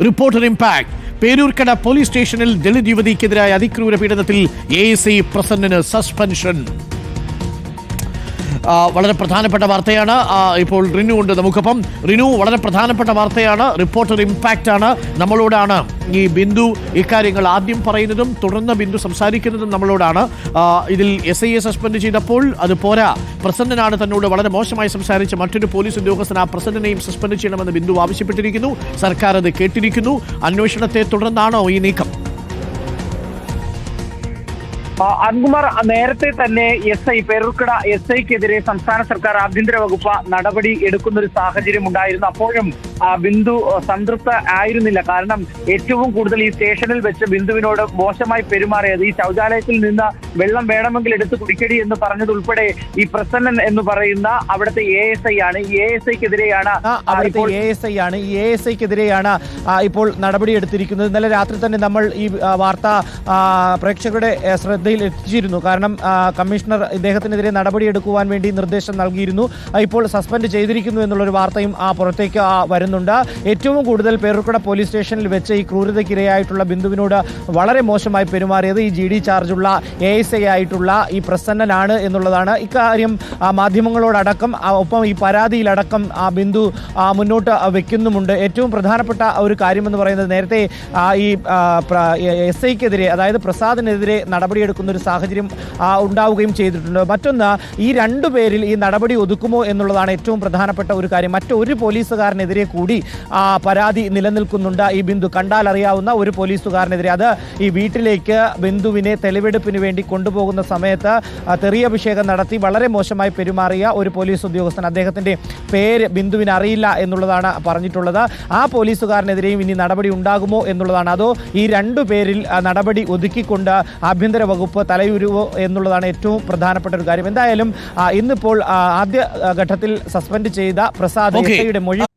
Reporter impact Peroorkada police സ്റ്റേഷനിൽ Dalit യുവതിക്കെതിരായ അതിക്രൂര പീഡനത്തിൽ ASI Prasannan suspension. വളരെ പ്രധാനപ്പെട്ട വാർത്തയാണ്. ഇപ്പോൾ റിനു ഉണ്ട് നമുക്കൊപ്പം. റിനു, വളരെ പ്രധാനപ്പെട്ട വാർത്തയാണ്. റിപ്പോർട്ടർ ഇംപാക്റ്റ് ആണ്. നമ്മളോടാണ് ഈ ബിന്ദു ഇക്കാര്യങ്ങൾ ആദ്യം പറയുന്നതും തുടർന്ന് ബിന്ദു സംസാരിക്കുന്നതും നമ്മളോടാണ്. ഇതിൽ SIയെ സസ്പെൻഡ് ചെയ്തപ്പോൾ അത് പോരാ, പ്രസന്നനാണ് തന്നോട് വളരെ മോശമായി സംസാരിച്ച മറ്റൊരു പോലീസ് ഉദ്യോഗസ്ഥൻ, ആ പ്രസന്നനെയും സസ്പെൻഡ് ചെയ്യണമെന്ന് ബിന്ദു ആവശ്യപ്പെട്ടിരിക്കുന്നു. സർക്കാർ അത് കേട്ടിരിക്കുന്നു. അന്വേഷണത്തെ തുടർന്നാണോ ഈ നീക്കം? അൻകുമാർ, നേരത്തെ തന്നെ പേരൂർക്കട SIക്കെതിരെ സംസ്ഥാന സർക്കാർ ആഭ്യന്തര വകുപ്പ് നടപടി എടുക്കുന്ന ഒരു സാഹചര്യം ഉണ്ടായിരുന്നു. അപ്പോഴും ബിന്ദു സംതൃപ്ത ആയിരുന്നില്ല. കാരണം ഏറ്റവും കൂടുതൽ ഈ സ്റ്റേഷനിൽ വെച്ച് ബിന്ദുവിനോട് മോശമായി പെരുമാറിയത്, ഈ ശൗചാലയത്തിൽ നിന്ന് വെള്ളം വേണമെങ്കിൽ എടുത്ത് കുടിക്കടി എന്ന് പറഞ്ഞതുൾപ്പെടെ ഈ പ്രസന്നൻ എന്ന് പറയുന്ന അവിടുത്തെ ASI ആണ്. ഈ ASIക്കെതിരെയാണ് ഈ ASIക്കെതിരെയാണ് ഇപ്പോൾ നടപടി എടുത്തിരിക്കുന്നത്. ഇന്നലെ രാത്രി തന്നെ നമ്മൾ ഈ വാർത്ത പ്രേക്ഷകരുടെ ശ്രദ്ധയിൽ എത്തിച്ചിരുന്നു. കാരണം കമ്മീഷണർ ഇദ്ദേഹത്തിനെതിരെ നടപടിയെടുക്കുവാൻ വേണ്ടി നിർദ്ദേശം നൽകിയിരുന്നു. ഇപ്പോൾ സസ്പെൻഡ് ചെയ്തിരിക്കുന്നു എന്നുള്ളൊരു വാർത്തയും പുറത്തേക്ക് വരുന്നുണ്ട്. ഏറ്റവും കൂടുതൽ പേരൂർക്കട പോലീസ് സ്റ്റേഷനിൽ വെച്ച് ഈ ക്രൂരതയ്ക്കിരയായിട്ടുള്ള ബിന്ദുവിനോട് വളരെ മോശമായി പെരുമാറിയത് ഈ GD ചാർജുള്ള ASI ആയിട്ടുള്ള ഈ പ്രസന്നനാണ് എന്നുള്ളതാണ്. ഇക്കാര്യം മാധ്യമങ്ങളോടക്കം ഒപ്പം ഈ പരാതിയിലടക്കം ബിന്ദു മുന്നോട്ട് വെക്കുന്നുമുണ്ട്. ഏറ്റവും പ്രധാനപ്പെട്ട ഒരു കാര്യമെന്ന് പറയുന്നത്, നേരത്തെ ഈ SIക്കെതിരെ, അതായത് പ്രസാദിനെതിരെ നടപടിയെടുക്കുന്ന ഒരു സാഹചര്യം ഉണ്ടാവുകയും ചെയ്തിട്ടുണ്ട്. മറ്റൊന്ന്, ഈ രണ്ടുപേരിൽ ഈ നടപടി ഒതുക്കുമോ എന്നുള്ളതാണ് ഏറ്റവും പ്രധാനപ്പെട്ട ഒരു കാര്യം. മറ്റൊരു പോലീസുകാരനെതിരെ കൂടി പരാതി നിലനിൽക്കുന്നുണ്ട്. ഈ ബിന്ദു കണ്ടാൽ അറിയാവുന്ന ഒരു പോലീസുകാരനെതിരെ, അത് ഈ വീട്ടിലേക്ക് ബിന്ദുവിനെ തെളിവെടുപ്പിന് വേണ്ടി കൊണ്ടുപോകുന്ന സമയത്ത് തെറിയഭിഷേകം നടത്തി വളരെ മോശമായി പെരുമാറിയ ഒരു പോലീസ് ഉദ്യോഗസ്ഥൻ, അദ്ദേഹത്തിൻ്റെ പേര് ബിന്ദുവിന് അറിയില്ല എന്നുള്ളതാണ് പറഞ്ഞിട്ടുള്ളത്. ആ പോലീസുകാരനെതിരെയും ഇനി നടപടി ഉണ്ടാകുമോ എന്നുള്ളതാണ്. അതോ ഈ രണ്ടു പേരിൽ നടപടി ഒതുക്കിക്കൊണ്ട് ആഭ്യന്തര വകുപ്പ് തലയുരുവോ എന്നുള്ളതാണ് ഏറ്റവും പ്രധാനപ്പെട്ട ഒരു കാര്യം. എന്തായാലും ഇന്നിപ്പോൾ ആദ്യ ഘട്ടത്തിൽ സസ്പെൻഡ് ചെയ്ത പ്രസാദ് SIയുടെ മൊഴി